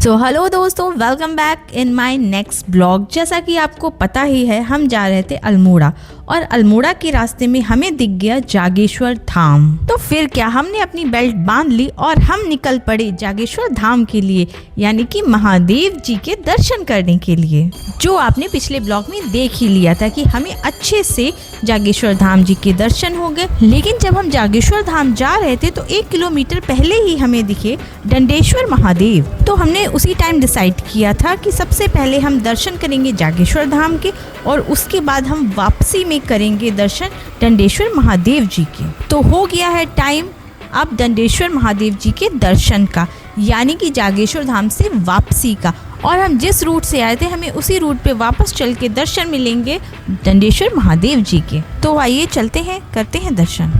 So hello दोस्तों, welcome back in my next blog. जैसा कि आपको पता ही है, हम जा रहे थे अल्मोड़ा और अल्मोड़ा के रास्ते में हमें दिख गया जागेश्वर धाम। तो फिर क्या, हमने अपनी बेल्ट बांध ली और हम निकल पड़े जागेश्वर धाम के लिए, यानी कि महादेव जी के दर्शन करने के लिए। जो आपने पिछले ब्लॉग में देख ही लिया था कि हमें अच्छे से जागेश्वर धाम जी के दर्शन हो गए। लेकिन जब हम जागेश्वर धाम जा रहे थे तो 1 किलोमीटर पहले ही हमें दिखे दंडेश्वर महादेव। तो हमने उसी टाइम डिसाइड किया था कि सबसे पहले हम दर्शन करेंगे जागेश्वर धाम के और उसके बाद हम वापसी में करेंगे दर्शन दंडेश्वर महादेव जी के। तो हो गया है टाइम अब दंडेश्वर महादेव जी के दर्शन का, यानी कि जागेश्वर धाम से वापसी का। और हम जिस रूट से आए थे हमें उसी रूट पे वापस चल के दर्शन मिलेंगे दंडेश्वर महादेव जी के। तो आइए चलते हैं, करते हैं दर्शन।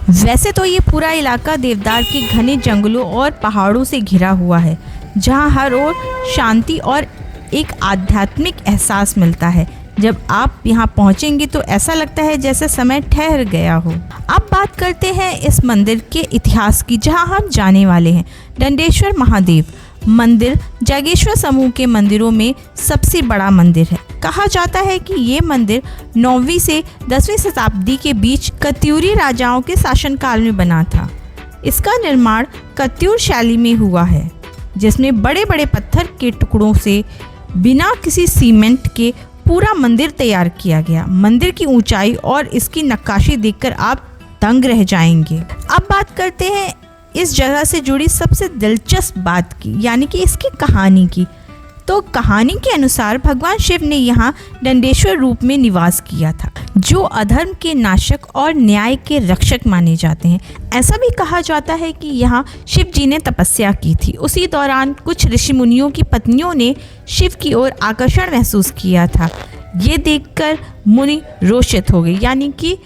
वैसे तो ये पूरा इलाका देवदार के घने जंगलों और पहाड़ों से घिरा हुआ है, जहाँ हर ओर शांति और एक आध्यात्मिक एहसास मिलता है। जब आप यहाँ पहुँचेंगे तो ऐसा लगता है जैसे समय ठहर गया हो। अब बात करते हैं इस मंदिर के इतिहास की, जहाँ हम जाने वाले हैं। दंडेश्वर महादेव मंदिर जागेश्वर समूह के मंदिरों में सबसे बड़ा मंदिर है। कहा जाता है कि ये मंदिर 9वीं से 10वीं शताब्दी के बीच कत्यूरी राजाओं के शासनकाल में बना था। इसका निर्माण कत्यूर शैली में हुआ है, जिसमें बड़े बड़े पत्थर के टुकड़ों से बिना किसी सीमेंट के पूरा मंदिर तैयार किया गया। मंदिर की ऊंचाई और इसकी नक्काशी देखकर आप दंग रह जाएंगे। अब बात करते हैं इस जगह से जुड़ी सबसे दिलचस्प बात की, यानी कि इसकी कहानी की। तो कहानी के अनुसार भगवान शिव ने यहाँ दंडेश्वर रूप में निवास किया था, जो अधर्म के नाशक और न्याय के रक्षक माने जाते हैं। ऐसा भी कहा जाता है कि यहाँ शिव जी ने तपस्या की थी। उसी दौरान कुछ ऋषि मुनियों की पत्नियों ने शिव की ओर आकर्षण महसूस किया था। ये देखकर मुनि रोषित हो गए, यानी कि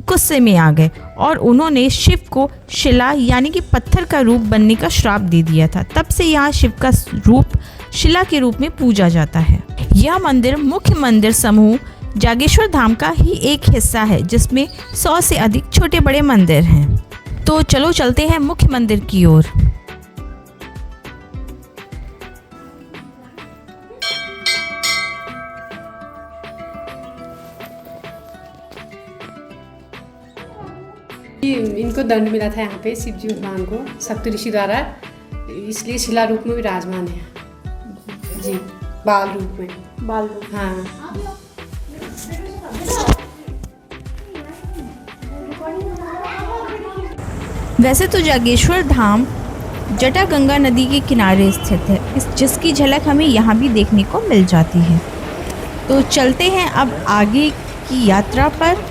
गुस्से में आ गए, और उन्होंने शिव को शिला यानी कि पत्थर का रूप बनने का श्राप दे दिया था। तब से यहाँ शिव का रूप शिला के रूप में पूजा जाता है। यह मंदिर मुख्य मंदिर समूह जागेश्वर धाम का ही एक हिस्सा है, जिसमें 100 से अधिक छोटे बड़े मंदिर हैं। तो चलो चलते हैं मुख्य मंदिर की ओर। इनको दंड मिला था यहाँ पे शिव जी भगवान को सप्त ऋषि द्वारा, इसलिए शिला रूप में विराजमान है जी, बाल रूप में। बाल रूप, हाँ। वैसे तो जागेश्वर धाम जटागंगा नदी के किनारे स्थित है, जिसकी झलक हमें यहाँ भी देखने को मिल जाती है। तो चलते हैं अब आगे की यात्रा पर।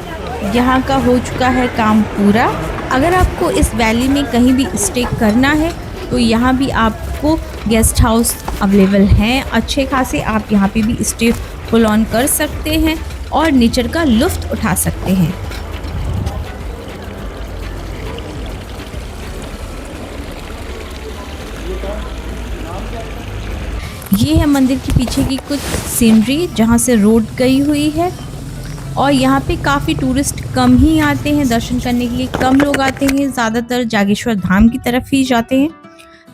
यहाँ का हो चुका है काम पूरा। अगर आपको इस वैली में कहीं भी स्टे करना है तो यहाँ भी आपको गेस्ट हाउस अवेलेबल हैं अच्छे खासे। आप यहाँ पे भी स्टे फुल ऑन कर सकते हैं और नेचर का लुत्फ़ उठा सकते हैं। ये है मंदिर के पीछे की कुछ सीनरी, जहाँ से रोड गई हुई है। और यहाँ पे काफ़ी टूरिस्ट कम ही आते हैं दर्शन करने के लिए, कम लोग आते हैं, ज़्यादातर जागेश्वर धाम की तरफ ही जाते हैं।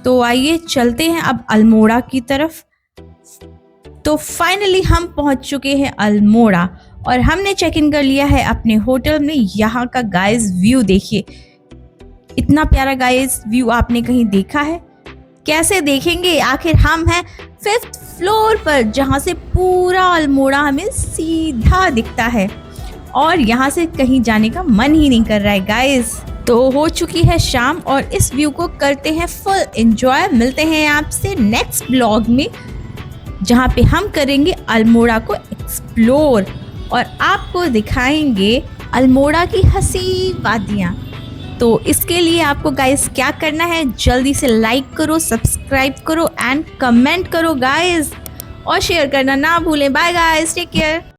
तो आइए चलते हैं अब अल्मोड़ा की तरफ। तो फाइनली हम पहुँच चुके हैं अल्मोड़ा और हमने चेक इन कर लिया है अपने होटल में। यहाँ का गाइस व्यू देखिए, इतना प्यारा गाइस व्यू आपने कहीं देखा है? कैसे देखेंगे, आखिर हम हैं 5th फ्लोर पर, जहाँ से पूरा अल्मोड़ा हमें सीधा दिखता है और यहाँ से कहीं जाने का मन ही नहीं कर रहा है गाइस। तो हो चुकी है शाम और इस व्यू को करते हैं फुल एंजॉय। मिलते हैं आपसे नेक्स्ट ब्लॉग में, जहाँ पे हम करेंगे अल्मोड़ा को एक्सप्लोर और आपको दिखाएंगे अल्मोड़ा की हंसी वादियाँ। तो इसके लिए आपको गाइस क्या करना है, जल्दी से लाइक करो, सब्सक्राइब करो एंड कमेंट करो गाइस, और शेयर करना ना भूलें। Bye guys, take care.